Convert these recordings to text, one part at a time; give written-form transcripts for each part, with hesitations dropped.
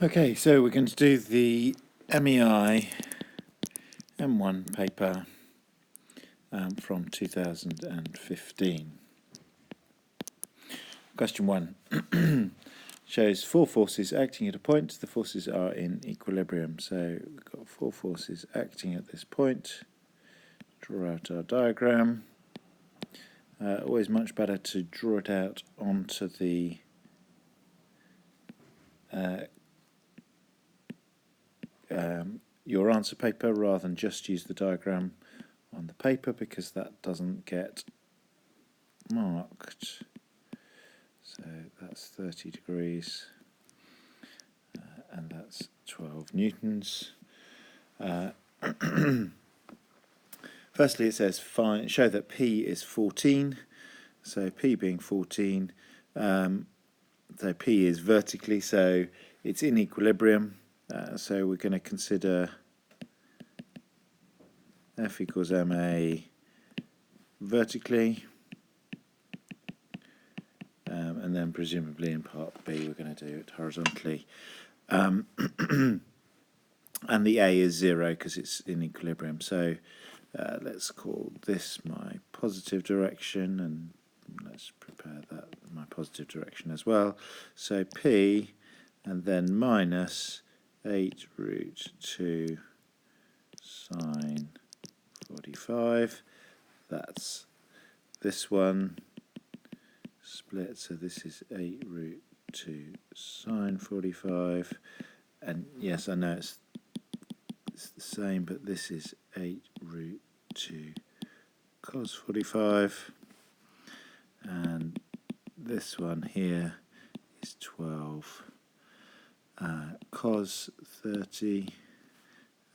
Okay, so we're going to do the MEI M1 paper from 2015. Question 1 shows four forces acting at a point. The forces are in equilibrium. So we've got four forces acting at this point. Draw out our diagram. Always much better to draw it out onto the your answer paper rather than just use the diagram on the paper, because that doesn't get marked. So that's 30 degrees and that's 12 newtons. Firstly, it says show that P is 14. So P being 14, so P is vertically, so it's in equilibrium. So we're going to consider F equals MA vertically, and then presumably in part B we're going to do it horizontally. And the A is 0 because it's in equilibrium. So let's call this my positive direction, and let's prepare that my positive direction as well. So P and then minus 8 root 2 sine 45. That's this one split, so this is 8 root 2 sine 45. And yes, I know it's the same, but this is 8 root 2 cos 45. And this one here is 12 cos 30,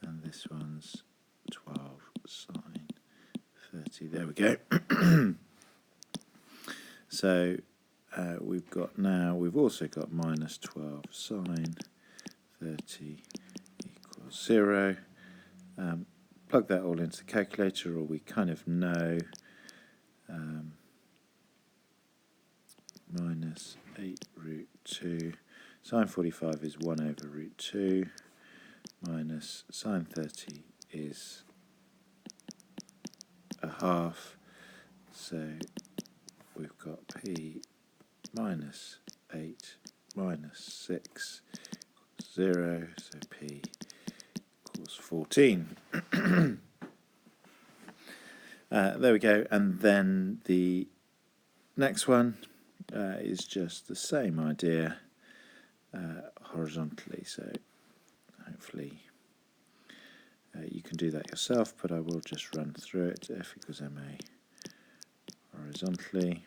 and this one's 12 sine 30. There we go. So we've also got minus 12 sine 30 equals 0. Plug that all into the calculator, or we kind of know. Minus 8 root 2. Sine 45 is 1 over root 2. Minus sine 30 is a half. So we've got P minus 8 minus 6 equals 0. So P equals 14. There we go. And then the next one is just the same idea horizontally. So hopefully you can do that yourself, but I will just run through it. F equals MA horizontally.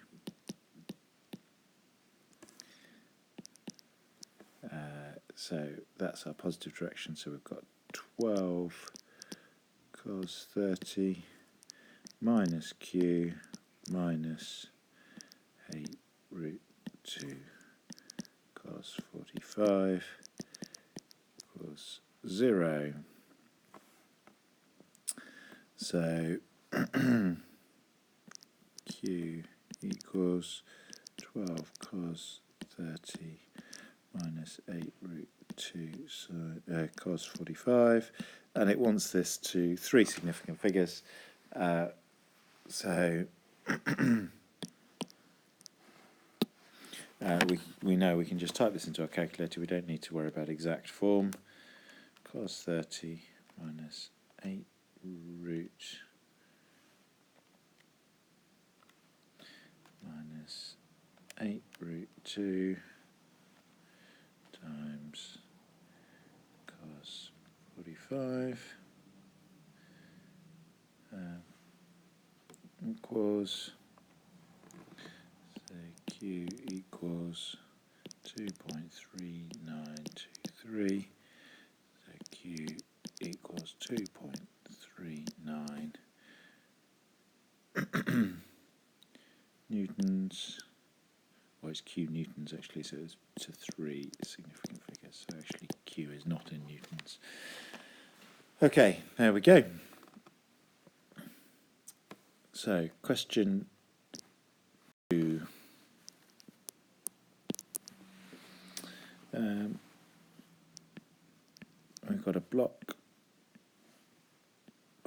So that's our positive direction. So we've got 12 cos 30 minus Q minus 8 root 2 cos 45 equals 0. So Q equals 12 cos 30 minus 8 root 2 cos 45, and it wants this to 3 significant figures. So we know we can just type this into our calculator. We don't need to worry about exact form. Cos 30 minus 8 root minus 8 root 2 times cos 45 equals, so Q equals 2.3923. So Q equals 2.39 newtons. Well, it's Q newtons actually, so it's to 3 significant figures. So actually Q is not in newtons. Okay, there we go. So question 2. block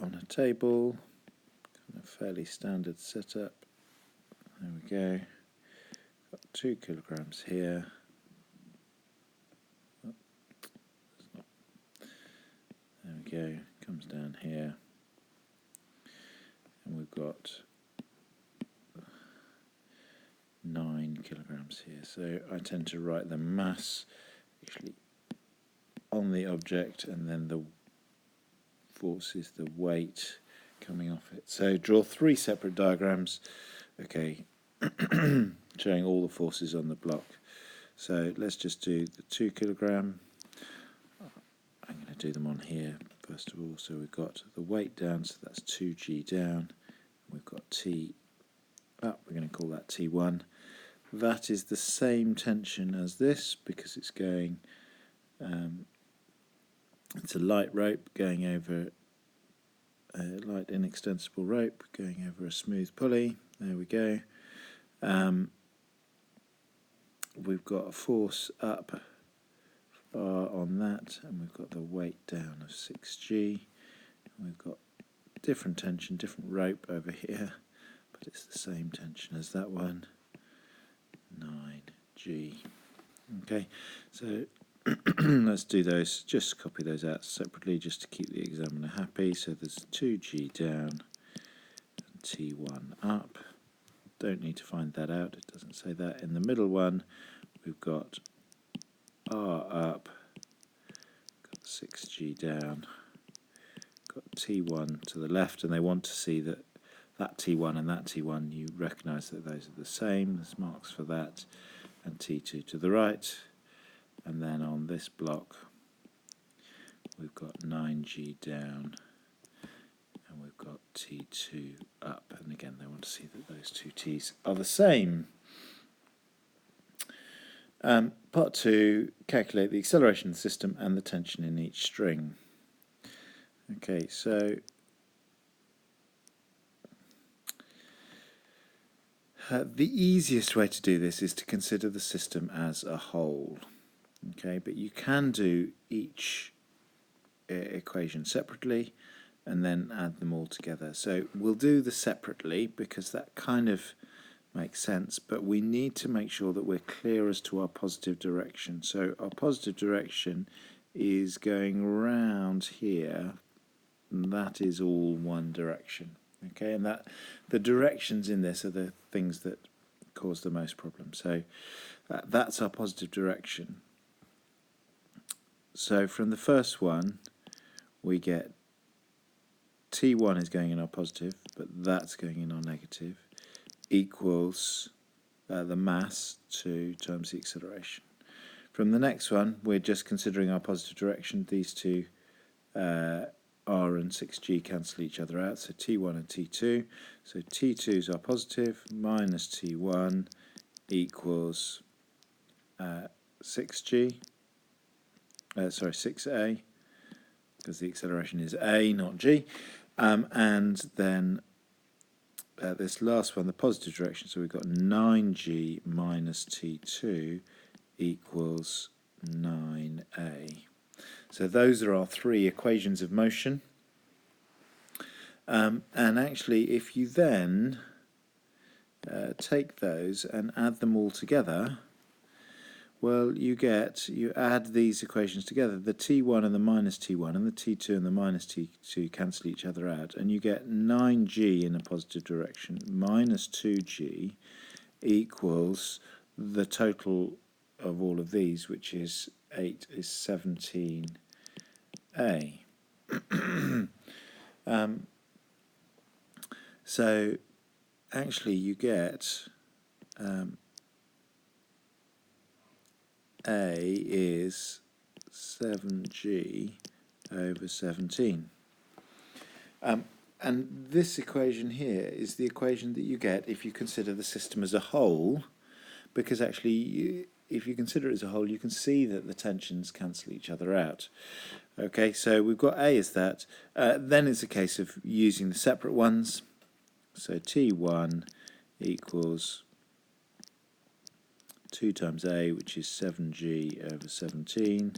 on a table, kind of fairly standard setup. There we go. Got 2 kilograms here. Oh, there we go. Comes down here, and we've got 9 kilograms here. So I tend to write the mass actually on the object, and then the force is the weight coming off it. So draw 3 separate diagrams, okay, showing all the forces on the block. So let's just do the 2 kilogram. I'm going to do them on here first of all. So we've got the weight down, so that's 2g down. We've got T up, we're going to call that T1. That is the same tension as this because it's going, it's a light rope going over a light inextensible rope going over a smooth pulley. There we go. We've got a force up on that, and we've got the weight down of 6g. We've got different tension, different rope over here, but it's the same tension as that one, 9g. Okay, so let's do those, just copy those out separately just to keep the examiner happy. So there's 2g down and T1 up. Don't need to find that out, it doesn't say that. In the middle one we've got R up, got 6g down, got T1 to the left, and they want to see that that T1 and that T1, you recognise that those are the same, there's marks for that, and T2 to the right. And then on this block we've got 9g down and we've got T2 up, and again they want to see that those two T's are the same. Part 2, calculate the acceleration of the system and the tension in each string. Okay, so the easiest way to do this is to consider the system as a whole. Okay, but you can do each equation separately and then add them all together. So we'll do the separately because that kind of makes sense, but we need to make sure that we're clear as to our positive direction. So our positive direction is going round here, and that is all one direction. Okay, and that the directions in this are the things that cause the most problems. So that's our positive direction. So from the first one we get T1 is going in our positive, but that's going in our negative, equals the mass 2 times the acceleration. From the next one we're just considering our positive direction. These two R and 6g cancel each other out, so T1 and T2. So T2 is our positive, minus T1 equals 6a, because the acceleration is a, not g. And then this last one, the positive direction, so we've got 9g minus T2 equals 9a. So those are our 3 equations of motion. And actually, if you then take those and add them all together, well, you add these equations together, the T1 and the minus T1 and the T2 and the minus T2 cancel each other out, and you get 9g in a positive direction minus 2g equals the total of all of these, which is 8 is 17a. So actually you get A is 7g over 17. And this equation here is the equation that you get if you consider the system as a whole, because actually if you consider it as a whole you can see that the tensions cancel each other out. Okay, so we've got A as that. Then it's a case of using the separate ones. So T1 equals 2 times A, which is 7g over 17,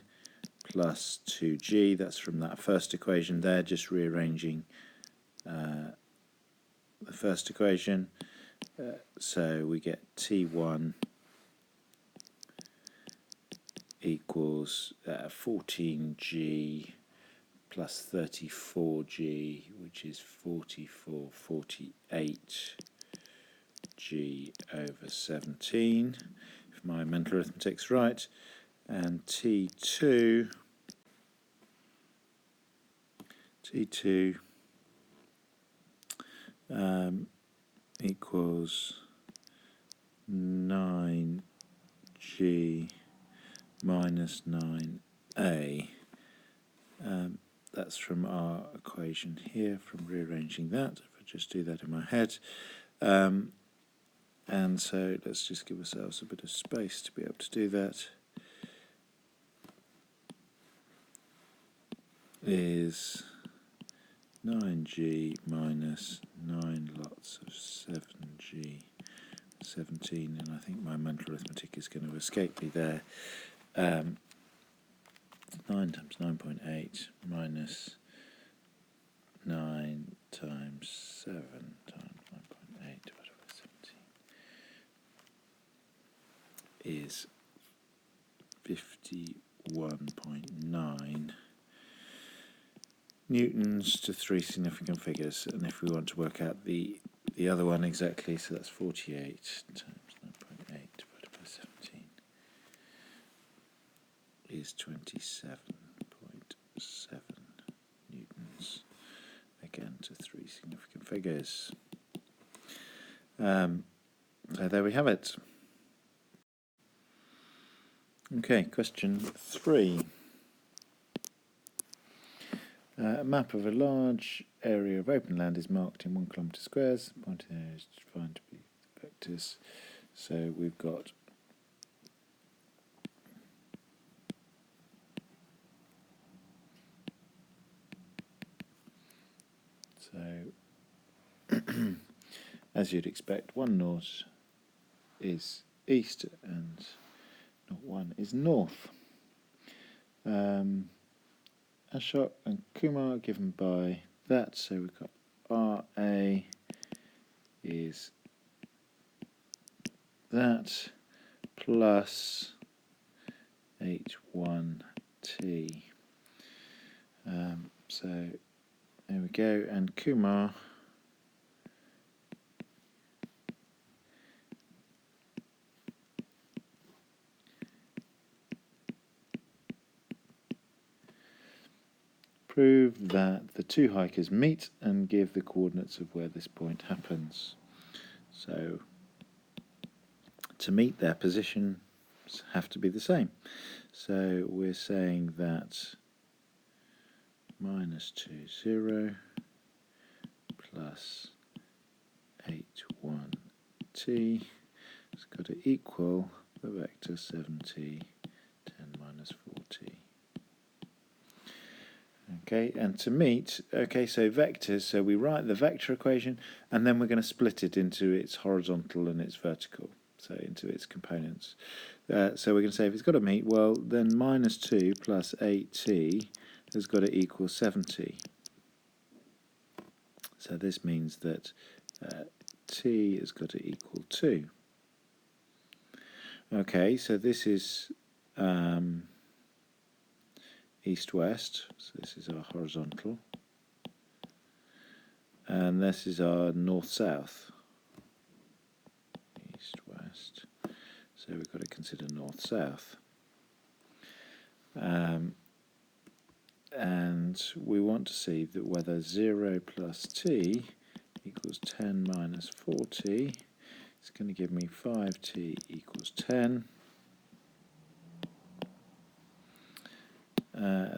plus 2g. That's from that first equation there, just rearranging the first equation. So we get T1 equals 14g plus 34g, which is 48g over 17, if my mental arithmetic's right. And T2 equals 9g minus 9a. That's from our equation here, from rearranging that, if I just do that in my head. And so let's just give ourselves a bit of space to be able to do that. Is 9g minus 9 lots of 7g, 17, and I think my mental arithmetic is going to escape me there. 9 times 9.8 minus 9 times 7 times 9.8 divided by 17 is 51.9 newtons to 3 significant figures. And if we want to work out the other one exactly, so that's 48 times 9.8 divided by 17 is 27.7 newtons, again to 3 significant figures. So there we have it. Okay, question 3. A map of a large area of open land is marked in 1 kilometre squares. The point of the area is defined to be vectors. So we've got as you'd expect, 1 north is east and 1 is north. Ashok and Kumar are given by that, so we've got RA is that plus H1T. So there we go, and Kumar prove that the 2 hikers meet and give the coordinates of where this point happens. So to meet, their positions have to be the same. So we're saying that minus 2, 0 plus 8, 1, t has got to equal the vector 7t, 10 minus 4t. Okay, and to meet, okay, so vectors, so we write the vector equation and then we're going to split it into its horizontal and its vertical, so into its components. So we're going to say if it's got to meet, well, then minus 2 plus 8t has got to equal 7t. So this means that t has got to equal 2. Okay, so this is east-west, so this is our horizontal, and this is our north-south, east-west, so we've got to consider north-south. And we want to see that whether 0 plus t equals 10 minus 4t, it's going to give me 5t equals 10.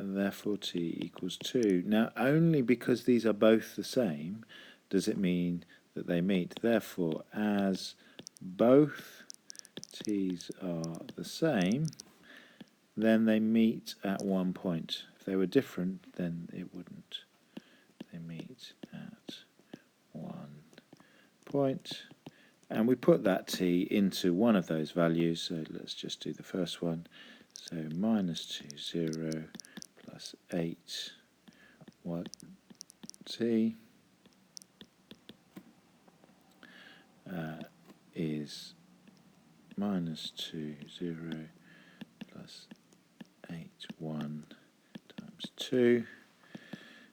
Therefore t equals 2. Now only because these are both the same does it mean that they meet. Therefore, as both t's are the same, then they meet at one point. If they were different, then it wouldn't. They meet at one point. And we put that t into one of those values, so let's just do the first one. So minus 2, 0, plus 8 YT is minus 2, 0, plus 8, 1 times 2,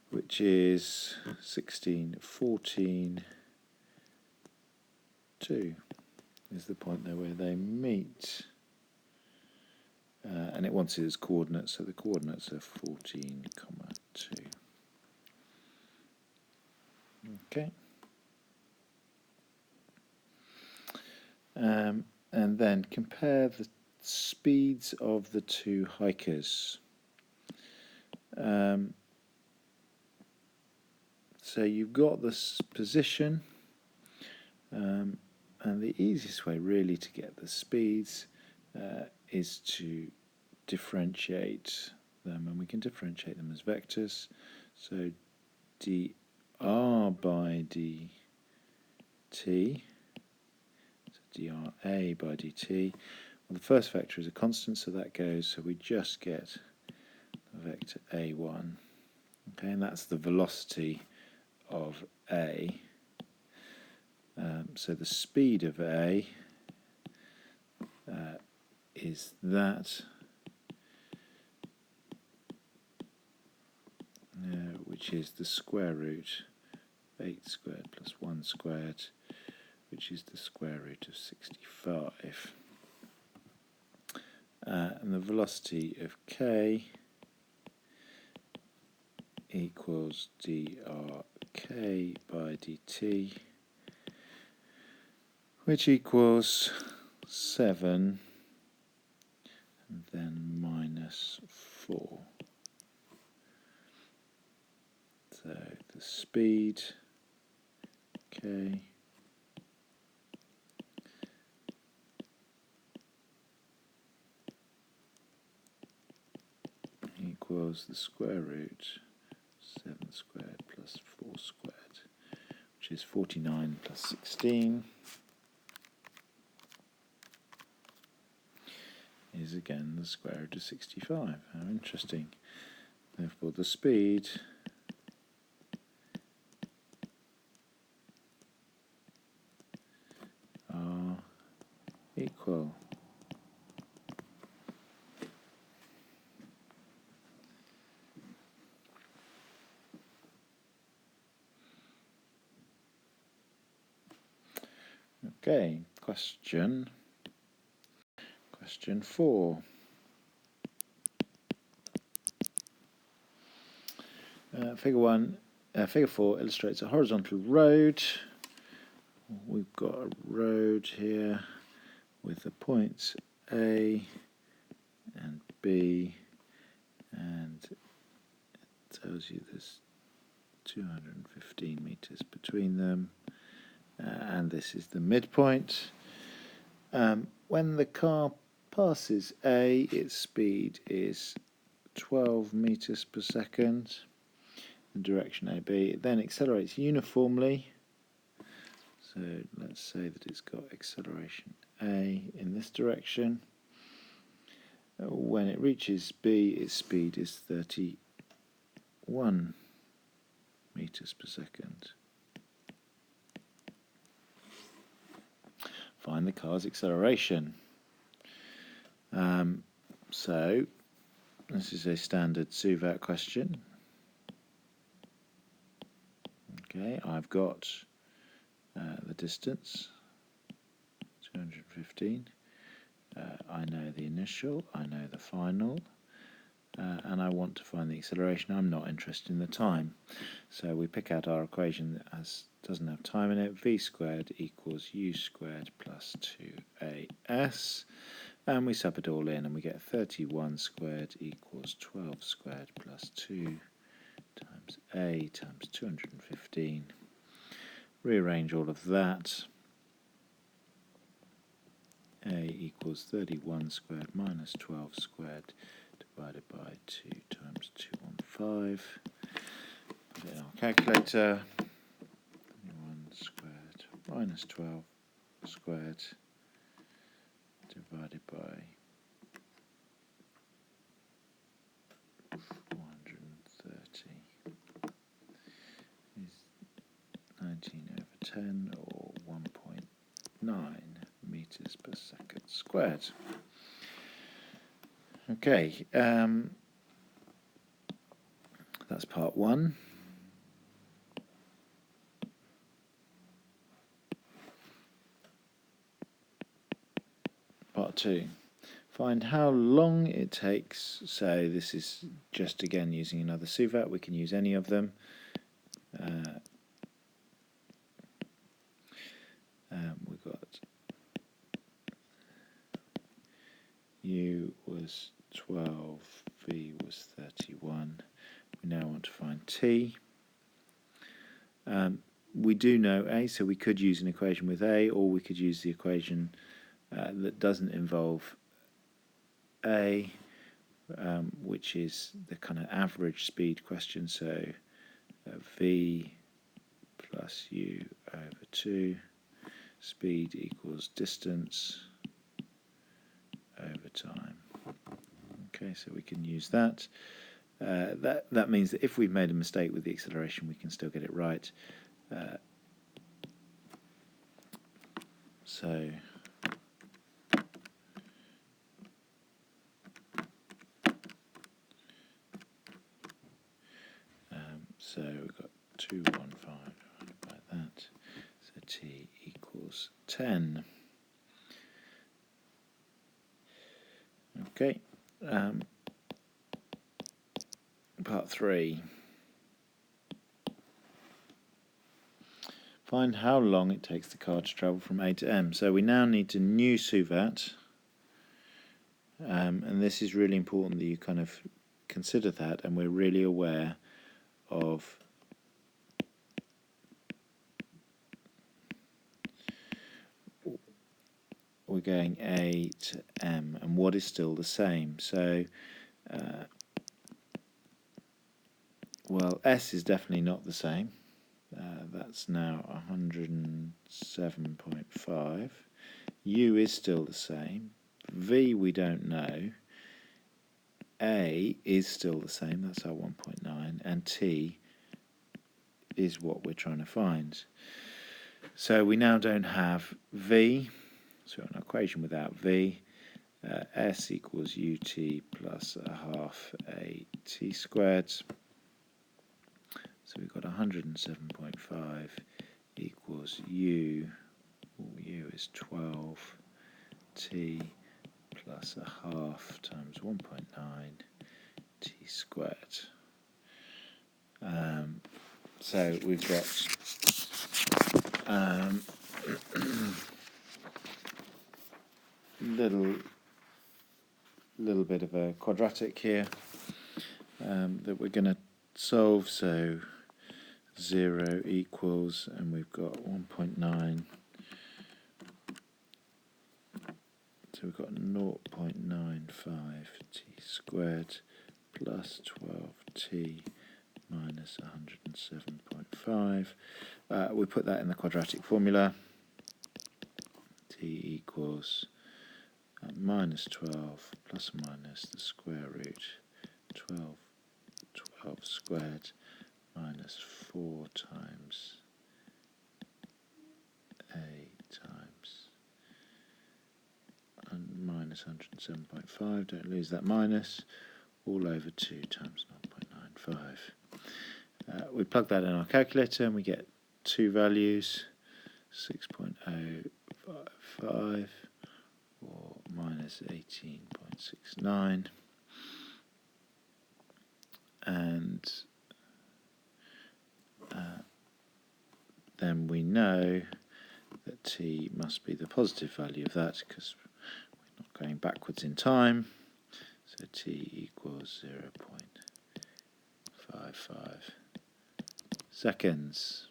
which is 16, 14, 2 is the point there where they meet. And it wants it as coordinates, so the coordinates are 14, 2. Okay. And then compare the speeds of the two hikers. So you've got this position, and the easiest way really to get the speeds is to differentiate them, and we can differentiate them as vectors. So dr by dt, dra by dt. Well, the first vector is a constant, so that goes, so we just get the vector a1. Okay, and that's the velocity of A. So the speed of A is that, which is the square root of 8 squared plus 1 squared, which is the square root of 65. And the velocity of K equals drk by dt, which equals 7 and then minus 4. So the speed K equals the square root 7 squared plus 4 squared, which is 49 plus 16, is again the square root of 65. How interesting. Therefore the speed are equal. Okay, question 4. Figure 4 illustrates a horizontal road. We've got a road here with the points A and B, and it tells you there's 215 meters between them, and this is the midpoint. When the car passes A, its speed is 12 meters per second in direction AB. It then accelerates uniformly. So let's say that it's got acceleration A in this direction. When it reaches B, its speed is 31 meters per second. Find the car's acceleration. So this is a standard suvat question. Okay, I've got the distance, 215. I know the initial, I know the final, and I want to find the acceleration. I'm not interested in the time. So we pick out our equation that doesn't have time in it. V squared equals u squared plus 2as. And we sub it all in, and we get 31 squared equals 12 squared plus 2 times A times 215. Rearrange all of that. A equals 31 squared minus 12 squared divided by 2 times 215. Put it in our calculator. 31 squared minus 12 squared divided by 430 is 19/10 or 1.9 meters per second squared. Okay, that's part one. Part two. Find how long it takes. So this is just again using another suvat. We can use any of them. We've got U was 12, V was 31. We now want to find T. We do know A, so we could use an equation with A, or we could use the equation that doesn't involve A, which is the kind of average speed question. So V plus U over 2, speed equals distance over time. Okay, so we can use that. That means that if we've made a mistake with the acceleration, we can still get it right. So we've got 215 divided by that. So T equals 10. Okay. Part 3. Find how long it takes the car to travel from A to M. So we now need to new suvat, and this is really important that you kind of consider that, and we're really aware of we're going A to M, and what is still the same. So well, S is definitely not the same. That's now 107.5. U is still the same. V we don't know. A is still the same, that's our 1.9, and T is what we're trying to find. So we now don't have V, so an equation without V. S equals ut plus a half a t squared. So we've got 107.5 equals U, U is 12, T plus a half times 1.9 T squared. So we've got little bit of a quadratic here that we're going to solve. So 0 equals, and we've got 1.9, so we've got 0.95 t squared plus 12t minus 107.5. We put that in the quadratic formula. T equals minus 12 plus or minus the square root 12 squared minus 4 times A times minus 107.5, don't lose that minus, all over 2 times 0.95. We plug that in our calculator and we get two values, 6.055 or minus 18.69, and then we know that t must be the positive value of that because we're not going backwards in time, so t equals 0.55 seconds.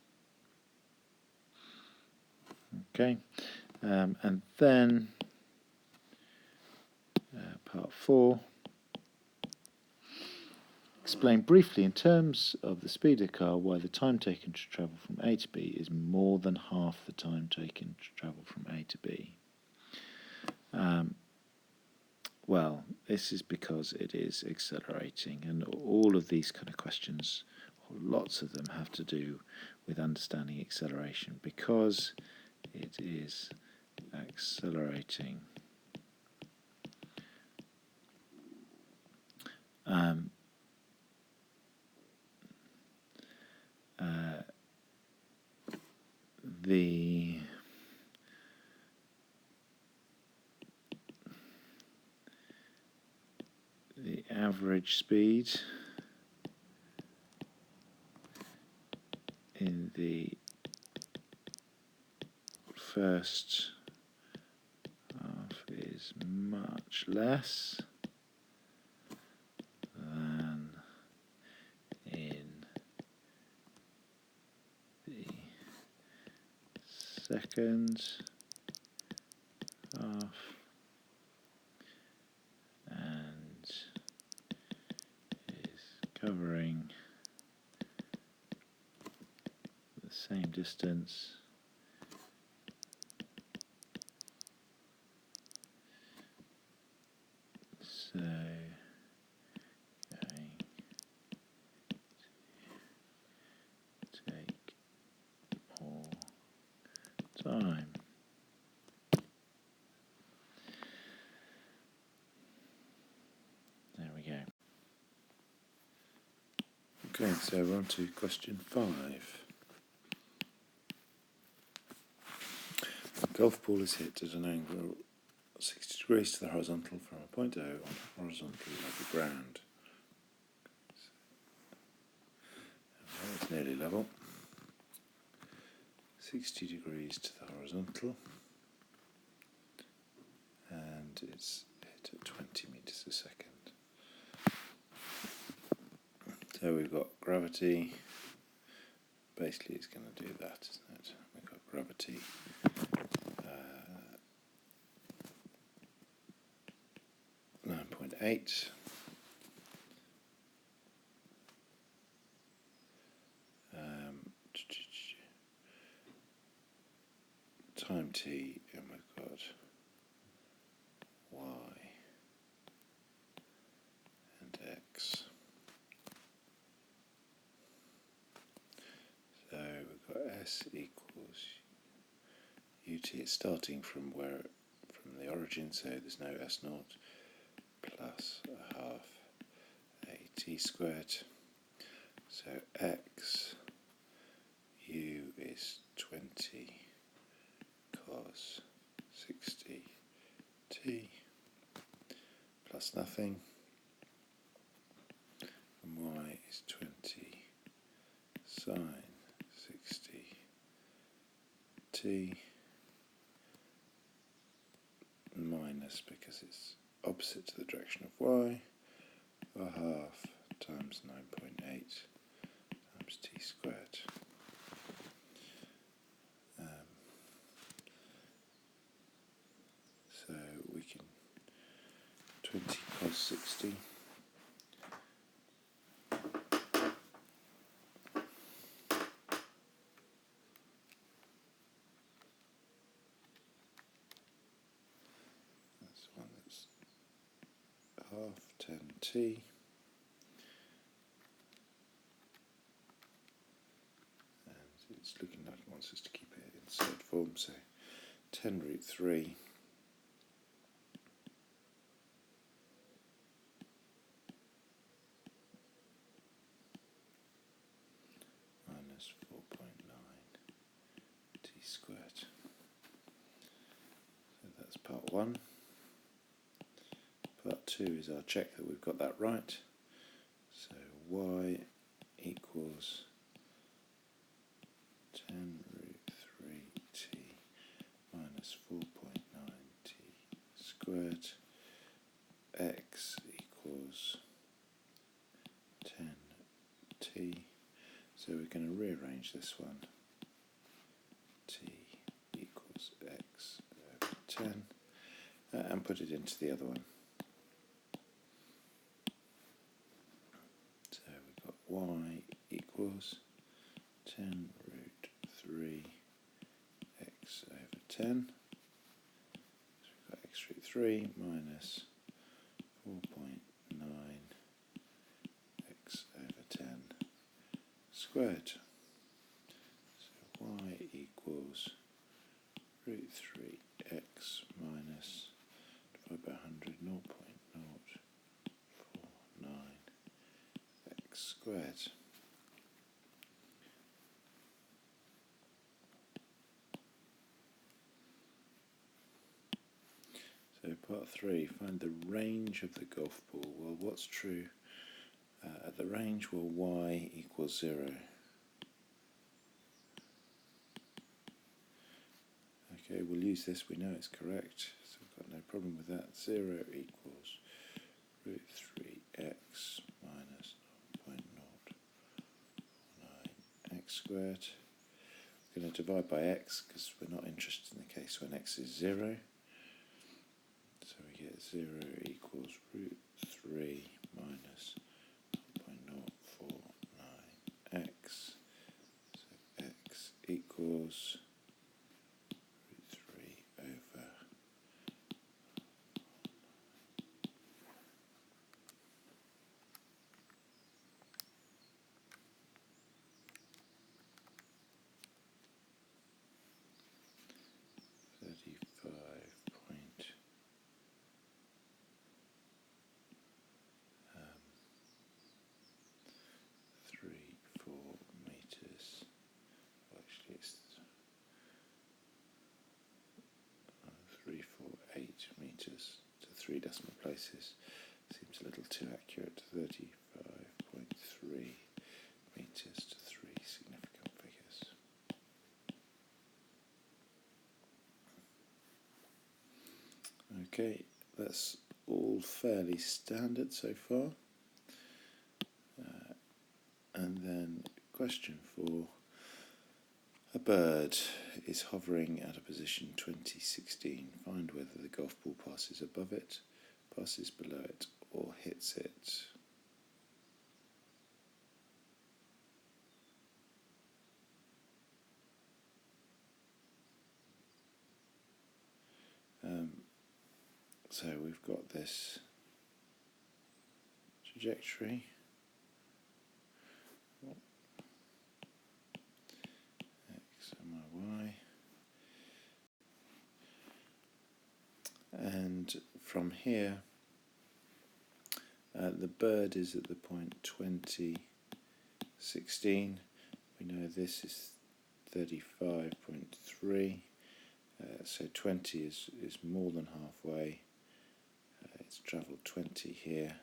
Okay, and then part 4. Explain briefly in terms of the speed of the car why the time taken to travel from A to B is more than half the time taken to travel from A to B. Well, this is because it is accelerating, and all of these kind of questions, or lots of them, have to do with understanding acceleration. Because it is accelerating, the average speed in the first half is much less than in the second half, and is covering the same distance so going to take more time. There we go. Okay, so we're on to question 5. A golf ball is hit at an angle 60 degrees to the horizontal from a point O on horizontally level ground. Okay, it's nearly level. 60 degrees to the horizontal, and it's hit at 20 meters a second. So we've got gravity. Basically, it's going to do that, isn't it? We've got gravity. 9.8. Time t, and we've got y and x. So we've got s equals ut. It's starting from the origin, so there's no s naught, plus a half at squared. So x u is 20 cos 60 t plus nothing, and y is 20 sine 60 t minus, because it's opposite to the direction of y, a half times 9.8 times t squared. So we can 20 cos 60 that's one that's half 10t, and it's looking like it wants us to keep it in third form, so 10 root 3 minus 4.9 t squared. So that's part 1. Part 2 is our check that we've got that right. So y equals 10 root 3t minus 4.9t squared. X equals 10t. So we're going to rearrange this one. T equals x over 10, and put it into the other one. So we've got y equals 10 root 3 x over 10. So we've got x root 3 minus 4.9 squared. So y equals root 3x minus, divided by 100, 0.049 x squared. So part 3, find the range of the golf ball. Well, what's true? At the range, well, y equals 0. Okay, we'll use this, we know it's correct, so we've got no problem with that. 0 equals root 3x minus 0.049 x squared. We're going to divide by x because we're not interested in the case when x is 0. So we get 0 equals root 3 minus 0.049 x. So x equals root 3 over 35.34 meters. Well, actually, it's 348 meters to 3 decimal places. Seems a little too accurate. 35.3 meters to 3 significant figures. Okay, that's all fairly standard so far. And then question 4. A bird is hovering at a position 2016. Find whether the golf ball passes above it, passes below it, or hits it. So we've got this trajectory. X and y. And from here, the bird is at the point 2016. We know this is 35.3. So 20 is more than halfway. It's travelled 20 here.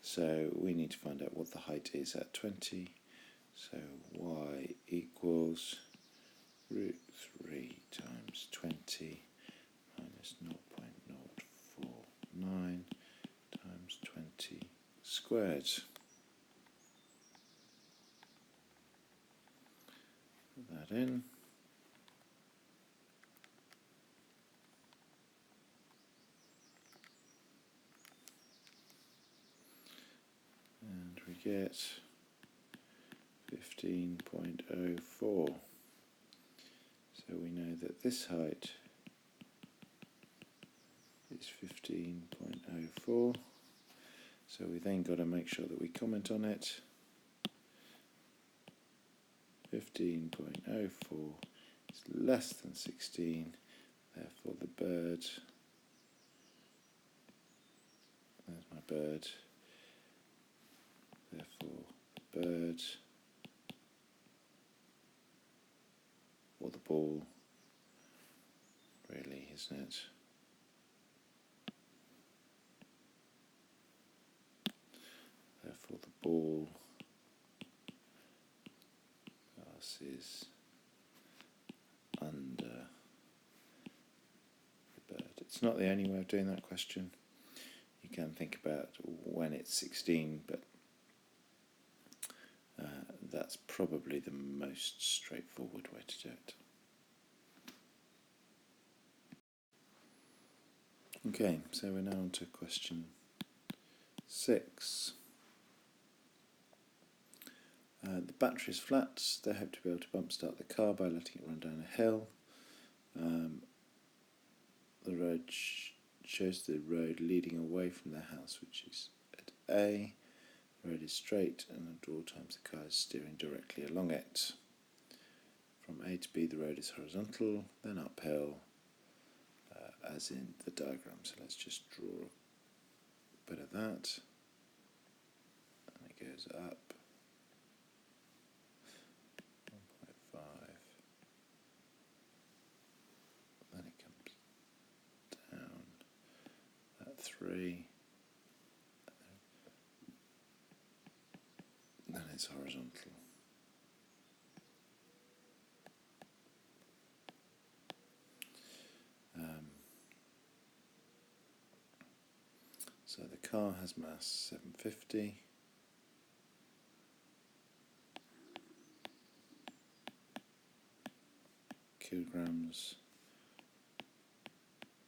So we need to find out what the height is at 20. So y equals root 3 times 20 minus 0.049 times 20 squared. Put that in. And we get 15.04. So we know that this height is 15.04. So we then got to make sure that we comment on it. 15.04 is less than 16, therefore the bird, there's my bird, therefore the bird, or the ball, really, isn't it? Therefore the ball passes under the bird. It's not the only way of doing that question. You can think about when it's 16, but that's probably the most straightforward way to do it. Okay, so we're now on to question 6. The battery is flat. They hope to be able to bump start the car by letting it run down a hill. The road shows the road leading away from their house, which is at A. The road is straight and at all times the car is steering directly along it. From A to B the road is horizontal, then uphill, as in the diagram. So let's just draw a bit of that. And it goes up 1.5, then it comes down at 3, then it's horizontal. So the car has mass 750. Kilograms.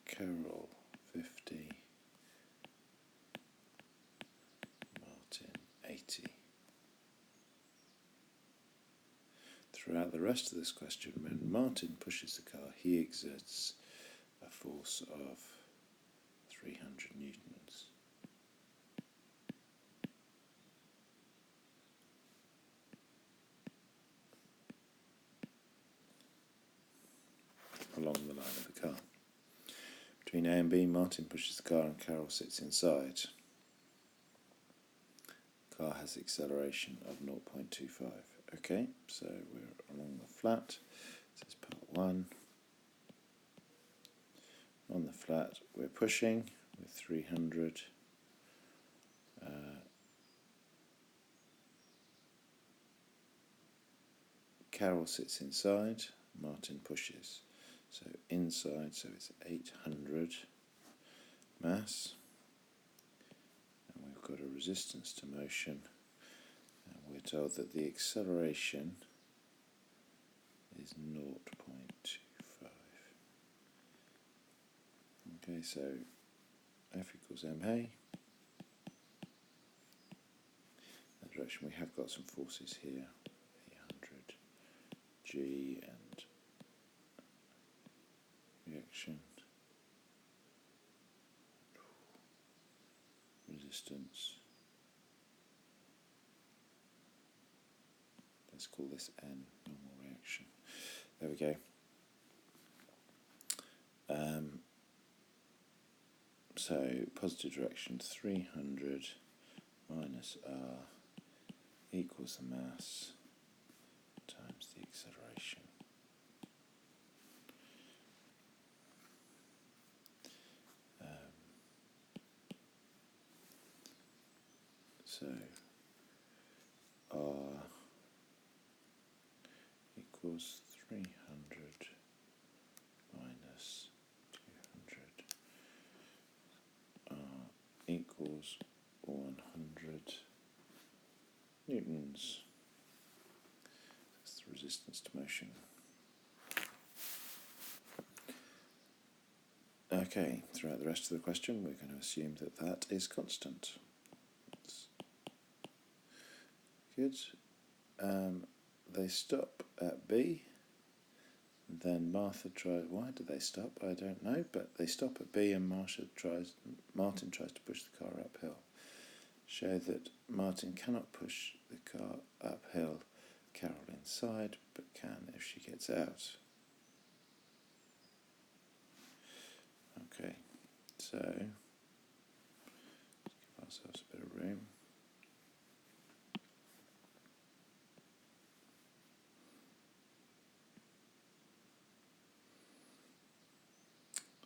Carol 50. Martin 80. Throughout the rest of this question, when Martin pushes the car, he exerts a force of 300 newtons. Along the line of the car. Between A and B, Martin pushes the car and Carol sits inside. The car has acceleration of 0.25. Okay, so we're along the flat. This is part 1. On the flat, we're pushing with 300. Carol sits inside, Martin pushes. So inside, so it's 800 mass. And we've got a resistance to motion. And we're told that the acceleration is 0.25. Okay, so F equals MEI. That direction, we have got some forces here. 800 G and reaction, resistance, let's call this N, normal reaction. There we go. So positive direction 300 minus R equals the mass times the acceleration. So R equals 300 minus 200. R equals 100 newtons. That's the resistance to motion. Okay, throughout the rest of the question we're going to assume that that is constant. Good. They stop at B. Then Martha tries. Why do they stop? I don't know. But they stop at B, and Martin tries to push the car uphill. Show that Martin cannot push the car uphill. Carol inside, but can if she gets out. Okay. So let's give ourselves a bit of room.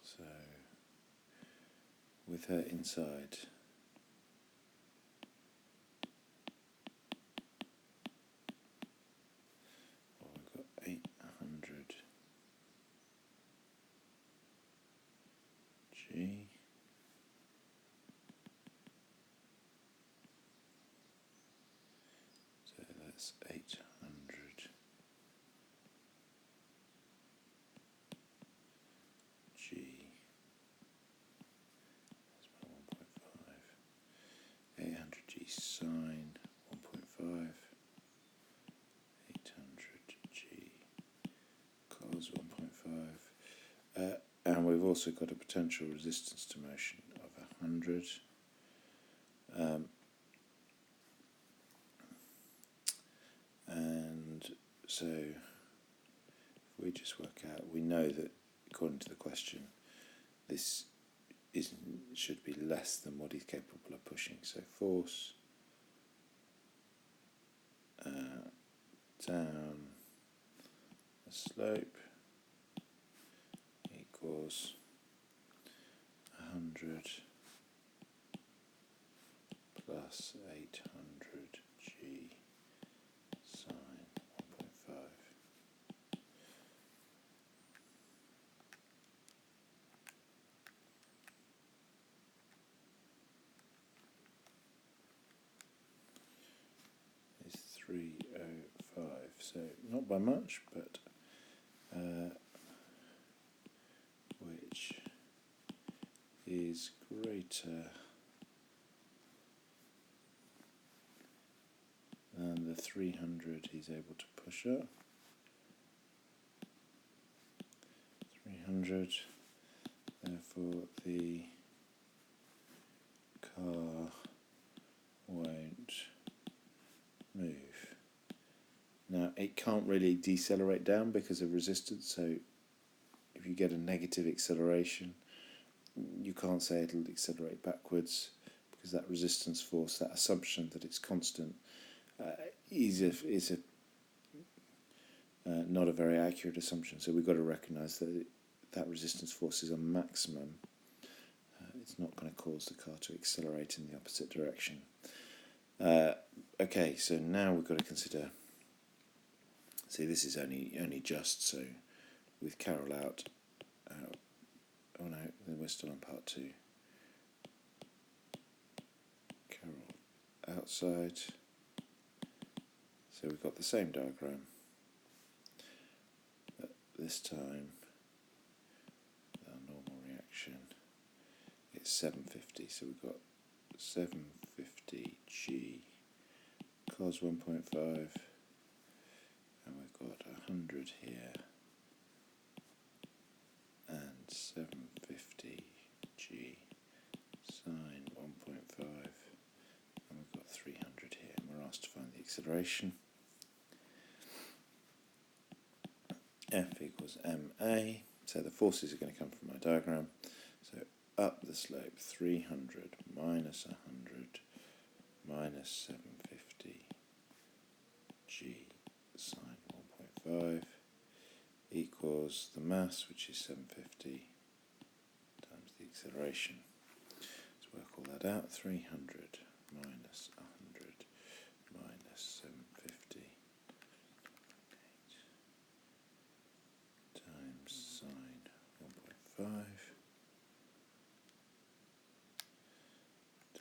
So, with her inside, we've got 800 G. So that's 800 G. 800 G sine 1.5, 800 G cos 1.5, and we've also got a potential resistance to motion of 100. So if we just work out, we know that according to the question, this should be less than what he's capable of pushing. So force down the slope equals 100 plus 800 G sine 1.5. Is 305. So not by much, but which is greater than the 300 he's able to push up. 300, therefore the car won't move. Now it can't really decelerate down because of resistance, so if you get a negative acceleration, you can't say it'll accelerate backwards because that resistance force, that assumption that it's constant, is not a very accurate assumption. So we've got to recognise that that resistance force is a maximum. It's not going to cause the car to accelerate in the opposite direction. Okay, so now we've got to consider. See, this is only just, so with Carol out. Oh no, then we're still on part 2. Carol outside. So we've got the same diagram, but this time our normal reaction is 750. So we've got 750 G cos 1.5, and we've got 100 here, and 750 G sine 1.5, and we've got 300 here, and we're asked to find the acceleration. F equals ma, so the forces are going to come from my diagram. So up the slope, 300 minus 100 minus 750 G sine 1.5 equals the mass, which is 750, times the acceleration. Let's work all that out. 300 minus 100 minus 750 times sine 1.5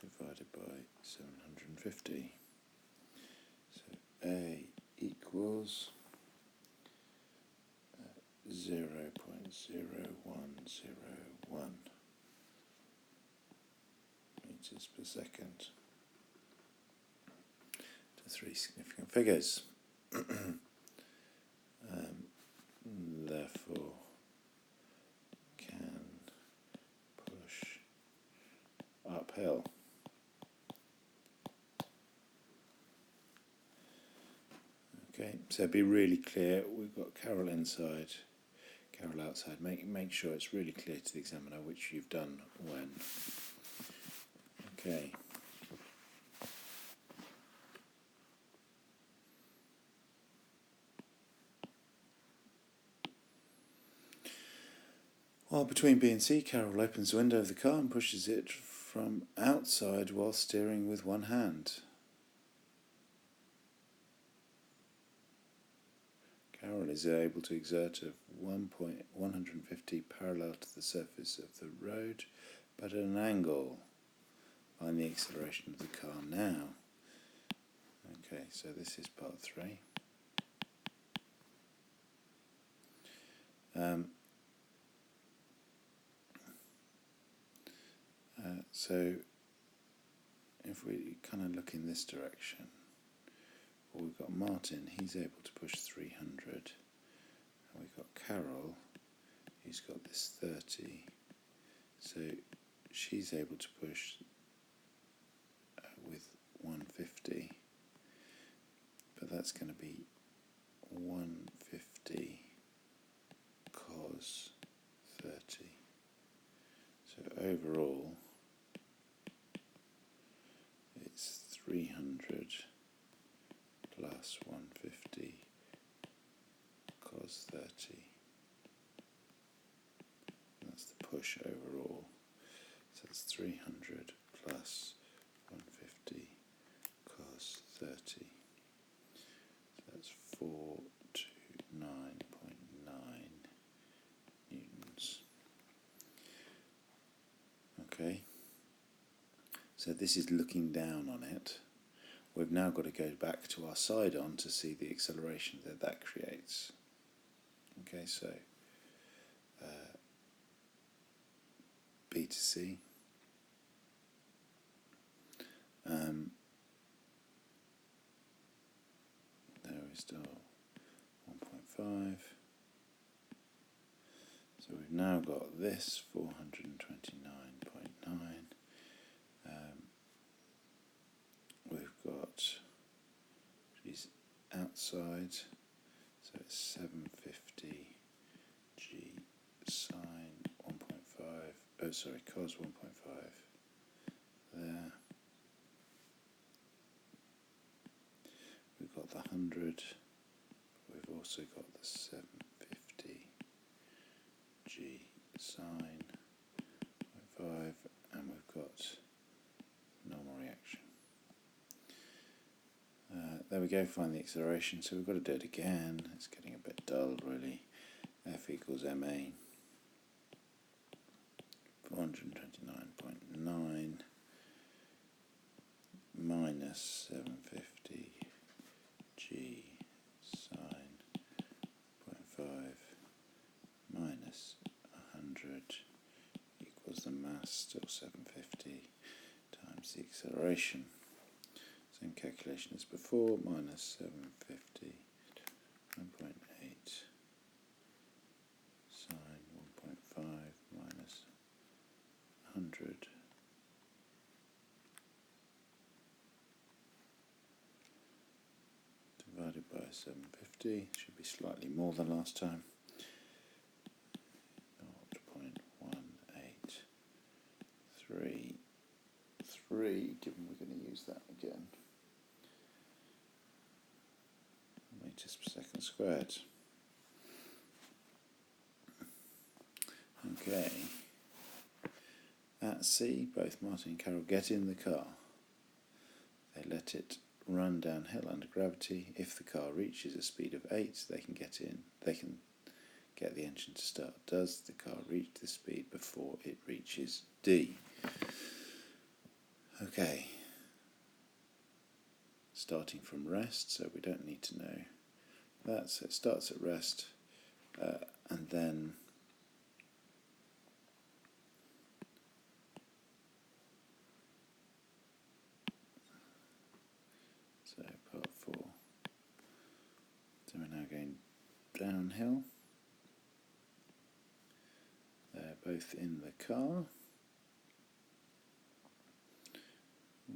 divided by 750. So A equals 0.0101 meters per second to 3 significant figures. Therefore can push uphill. Okay, so be really clear. We've got Carol inside, Carol outside. Make sure it's really clear to the examiner which you've done when. Okay. While between B and C, Carol opens the window of the car and pushes it from outside while steering with one hand. Carol is able to exert a 150 parallel to the surface of the road, but at an angle. Find the acceleration of the car now. Okay, so this is part 3. So if we kind of look in this direction, well, we've got Martin, he's able to push 300, and we've got Carol, who's got this 30, so she's able to push with 150, but that's going to be 150 cos 30. So overall it's 300 plus 150 cos 30. That's the push overall. So it's 300 plus 150 cos 30. So that's 429.9 newtons. Okay. So this is looking down on it. We've now got to go back to our side on to see the acceleration that that creates. Okay, so B to C. There we still 1.5. So we've now got this 429.9. We've got she's outside, so it's 750 G sine 1.5. Oh, sorry, cos 1.5 there. We've got the 100. We've also got the 750 G sine 0.5, and we've got normal reaction. There we go, find the acceleration. So we've got to do it again. It's getting a bit dull, really. F equals MEI 429.9 minus 750 G sine 0.5 minus 100 equals the mass, still 750, times the acceleration. Same calculation as before, minus 750, 1.8 sine 1.5 minus 100 divided by 750, should be slightly more than last time. 0.1833, given we're going to use that again. Meters per second squared. Okay. At sea, both Martin and Carol get in the car. They let it run downhill under gravity. If the car reaches a speed of 8, they can get in. They can get the engine to start. Does the car reach the speed before it reaches D? Okay. Starting from rest, so we don't need to know that. So it starts at rest, and then so part 4. So we're now going downhill. They're both in the car,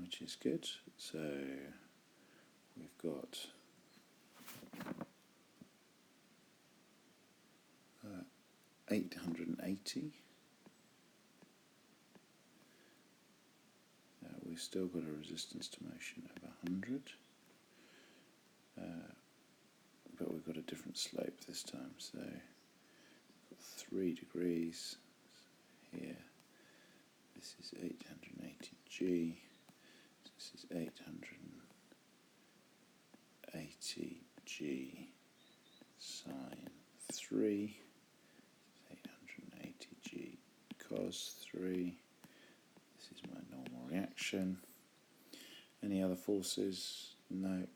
which is good. So we've got 880. We've still got a resistance to motion of 100, but we've got a different slope this time. So we've got 3 degrees here. This is 880 G. This is 880 G sine 3. 880 G cos 3. This is my normal reaction. Any other forces? No.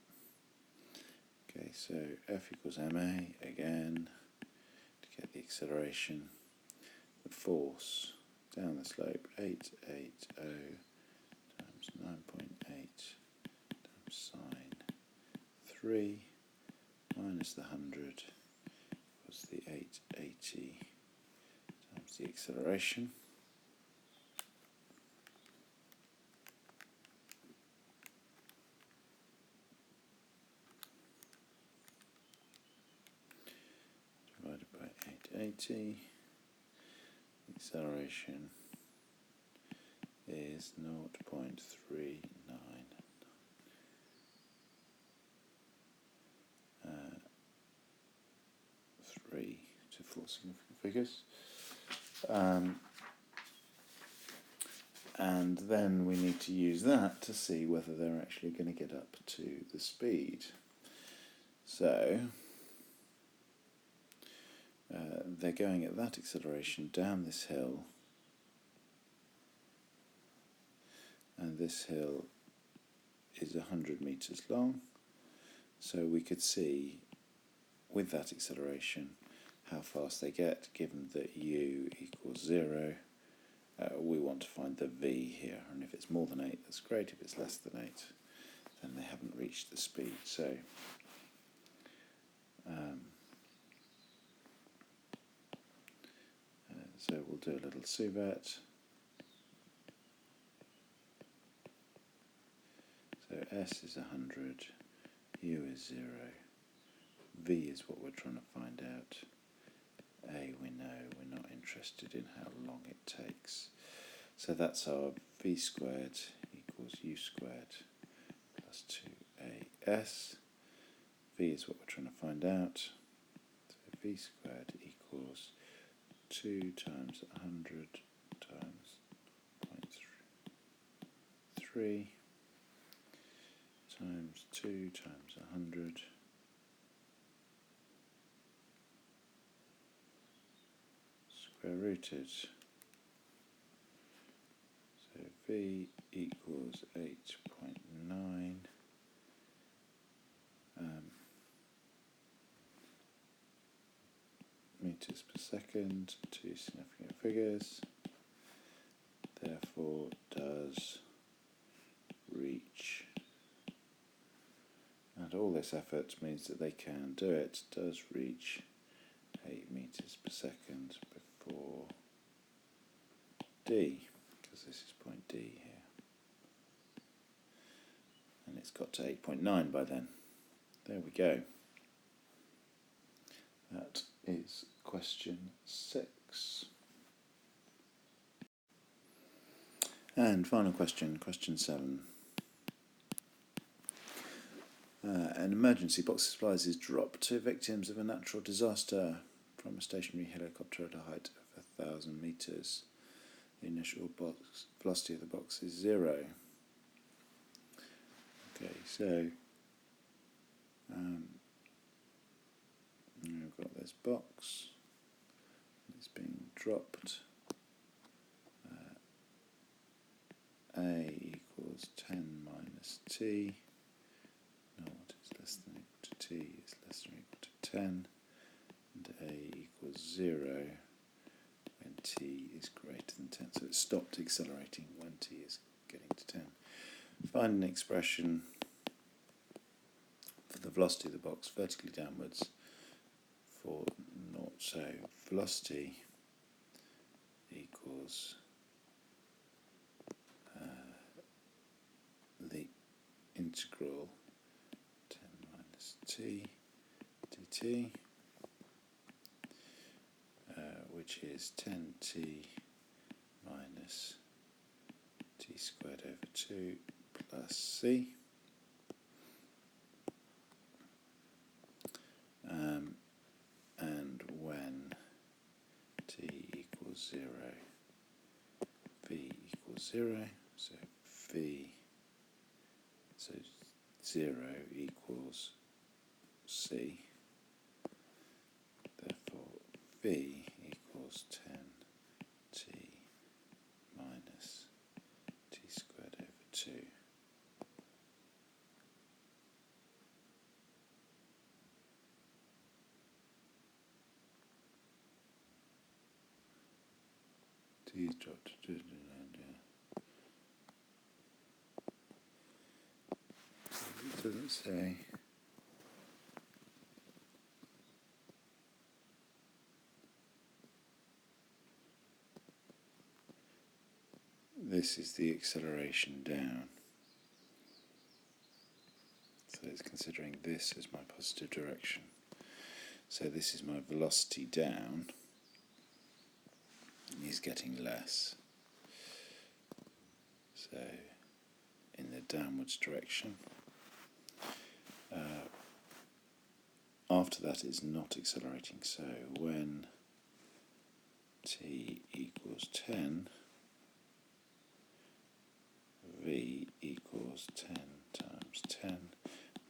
Okay, so F equals MA again to get the acceleration. The force down the slope 880 times 9.8 times sine 3 minus the 100 was the 880 times the acceleration. 180. Acceleration is 0.39. Three to four significant figures. And then we need to use that to see whether they're actually going to get up to the speed. So they're going at that acceleration down this hill, and this hill is 100 meters long, so we could see with that acceleration how fast they get, given that u equals 0. We want to find the v here, and if it's more than 8, that's great. If it's less than 8, then they haven't reached the speed. So so we'll do a little suvat. So s is 100, u is 0, v is what we're trying to find out. A we know, we're not interested in how long it takes. So that's our v squared equals u squared plus 2as. V is what we're trying to find out. So v squared equals 2 times 100 times 0.3 times 2 times 100 square rooted. So v equals 8.9. Meters per second, two significant figures, therefore does reach, and all this effort means that they can do it, does reach 8 meters per second before D, because this is point D here, and it's got to 8.9 by then. There we go. That is question 6. And final question, question 7. An emergency box of supplies is dropped to victims of a natural disaster from a stationary helicopter at a height of 1,000 meters. The initial velocity of the box is 0. Okay, so we've got this box, it's being dropped. A equals 10 minus t, naught is less than or equal to t is less than or equal to 10, and a equals 0 when t is greater than 10. So it stopped accelerating when t is getting to 10. Find an expression for the velocity of the box vertically downwards for naught. So velocity equals the integral 10 minus t dt, which is 10t minus t squared over 2 plus c. And when t equals 0, v equals 0, so v, so 0 equals c, therefore v equals 10t minus t squared over 2. T's dropped to it doesn't say. This is the acceleration down. So it's considering this as my positive direction. So this is my velocity down. is getting less. So in the downwards direction. After that it's not accelerating, so when t equals 10, v equals 10 times 10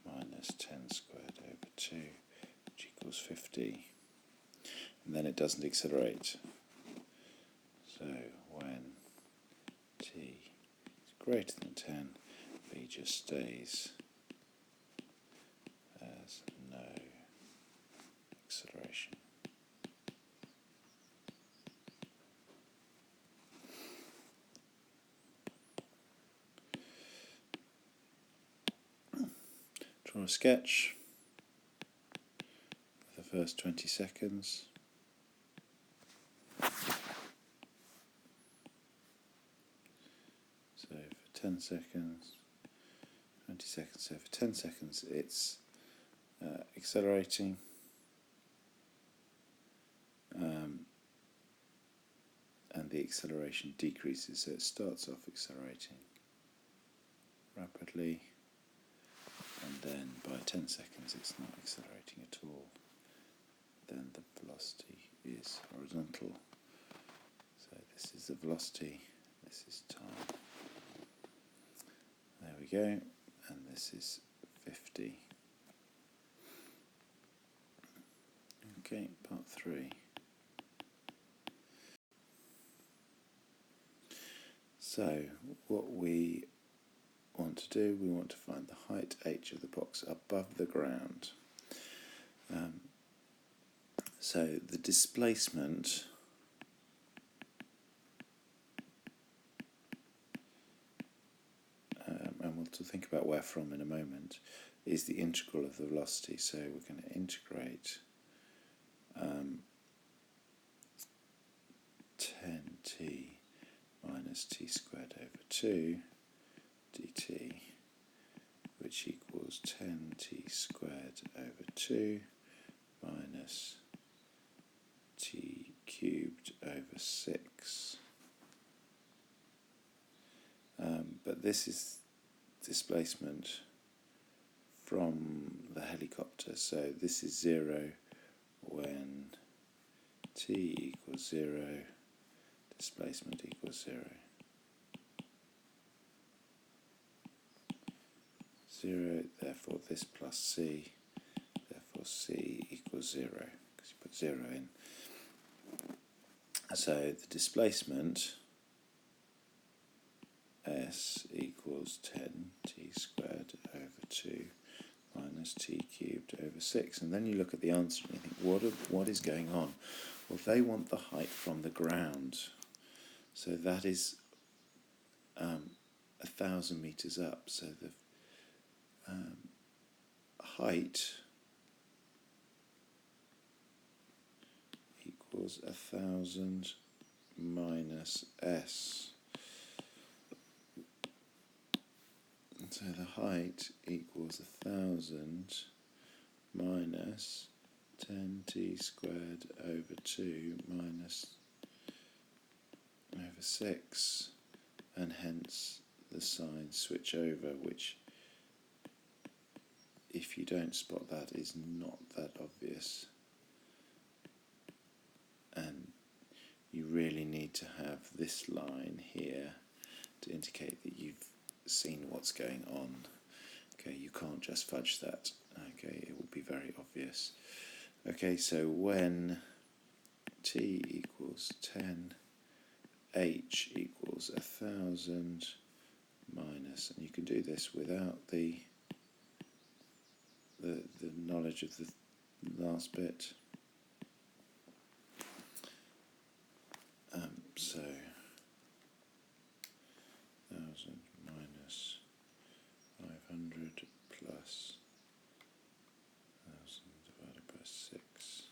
minus 10 squared over 2, which equals 50. And then it doesn't accelerate. So when t is greater than 10, v just stays as no acceleration. Draw a sketch for the first 20 seconds. So for 10 seconds, 20 seconds, so for 10 seconds it's accelerating. And the acceleration decreases, so it starts off accelerating rapidly, and then by 10 seconds it's not accelerating at all. Then the velocity is horizontal. So this is the velocity, this is time. There we go, and this is 50. Okay, part 3. So what we want to do, we want to find the height h of the box above the ground. So the displacement and we'll think about where from in a moment, is the integral of the velocity. So we're going to integrate 10t minus t squared over 2 dt, which equals 10t squared over 2 minus t cubed over 6. But this is displacement from the helicopter, so this is 0 when t equals 0, displacement equals 0. 0, therefore this plus c, therefore c equals 0, because you put 0 in. So the displacement s equals 10t squared over 2 minus t cubed over 6. And then you look at the answer and you think, what is going on? Well, they want the height from the ground. So that is 1,000 meters up. So the height equals 1,000 minus s. So the height equals 1,000 minus 10t squared over 2 minus over 6, and hence the signs switch over, which, if you don't spot that, is not that obvious. And you really need to have this line here to indicate that you've seen what's going on. Okay, you can't just fudge that. Okay, it will be very obvious. Okay, so when t equals 10, h equals 1,000 minus, and you can do this without the knowledge of the last bit. So 1,000 minus 500 plus 1,000 divided by 6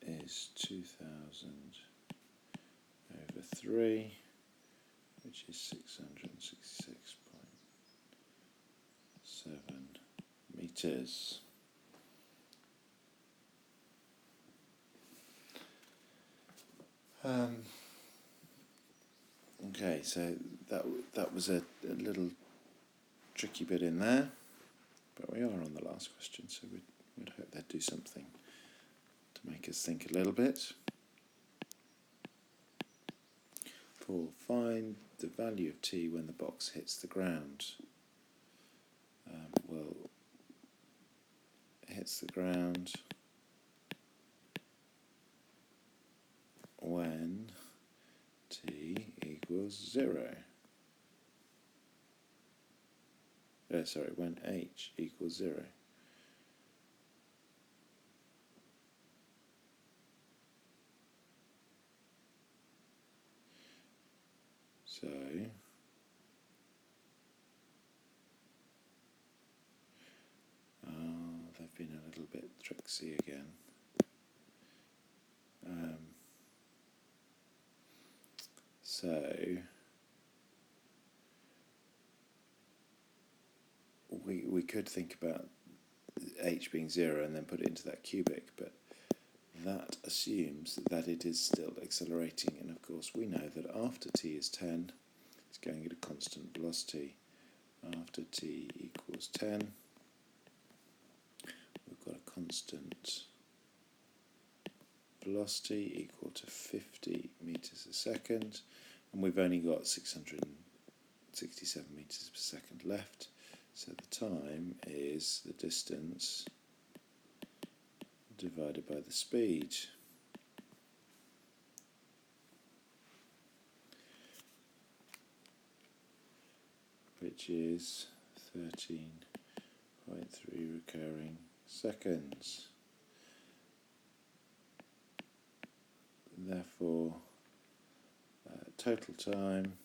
is 2,000 over 3, which is 666.7 meters. Okay, so that was a little tricky bit in there, but we are on the last question, so we'd hope they'd do something to make us think a little bit. Find the value of t when the box hits the ground. Well, it hits the ground when t equals 0. When h equals 0. So they've been a little bit tricksy again. So we could think about h being 0 and then put it into that cubic, but that assumes that it is still accelerating, and of course we know that after t is 10, it's going at a constant velocity. After t equals 10, we've got a constant velocity equal to 50 meters a second, and we've only got 667 meters per second left, so the time is the distance divided by the speed. Which is 13.3 recurring seconds. Therefore, total time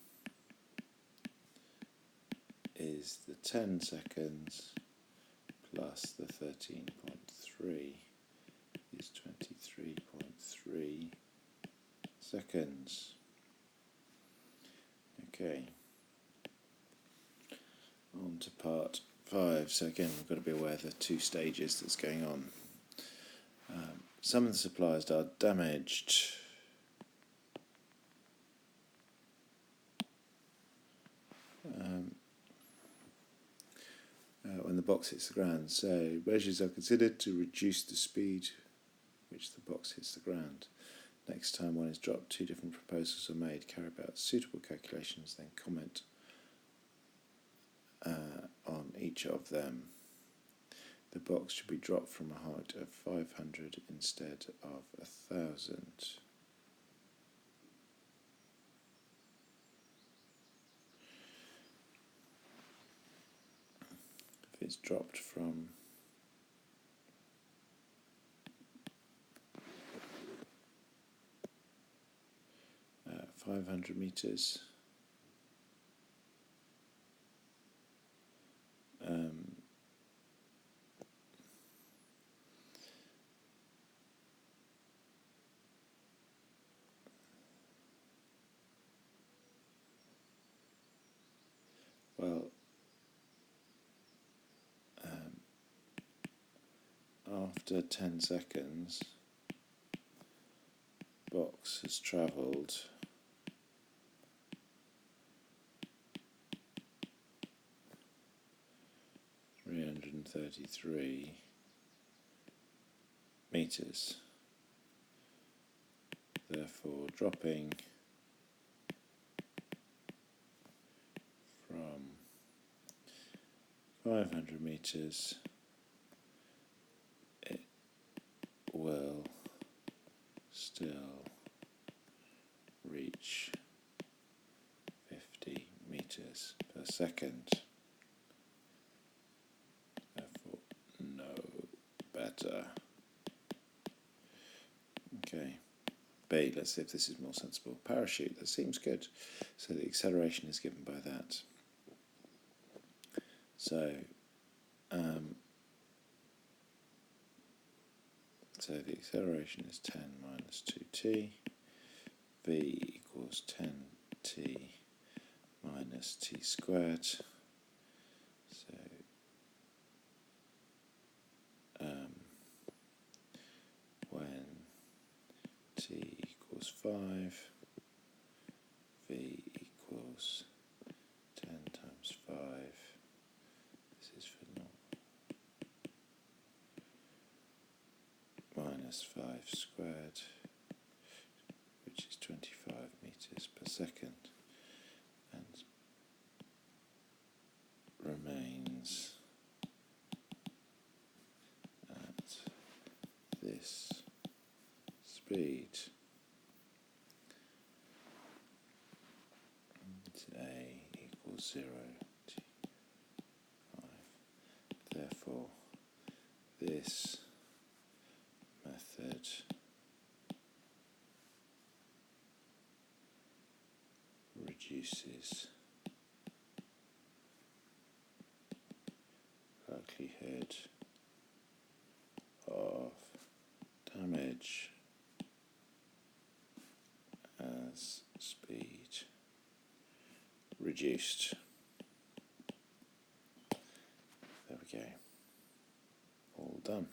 is the 10 seconds plus the 13.3 is 23.3 seconds. Okay. On to part 5. So again, we've got to be aware of the two stages that's going on. Some of the supplies are damaged. When the box hits the ground. So measures are considered to reduce the speed which the box hits the ground. Next time one is dropped, 2 different proposals are made. Carry out suitable calculations, then comment on each of them. The box should be dropped from a height of 500 instead of 1,000. If it's dropped from 500 meters, after 10 seconds, box has travelled 333 meters. Therefore, dropping from 500 meters, it will still reach 50 meters per second. Therefore, no better. Okay. B, let's see if this is more sensible. Parachute, that seems good. So the acceleration is given by that. So, the acceleration is 10 minus 2t. V equals 10t minus t squared. So, when t equals 5, V equals 10 times 5, this is for minus 5 squared, which is 25 meters per second, and remains at this speed. A equals 0, T5. Therefore, this method reduces likelihood of damage as speed reduced. There we go. All done.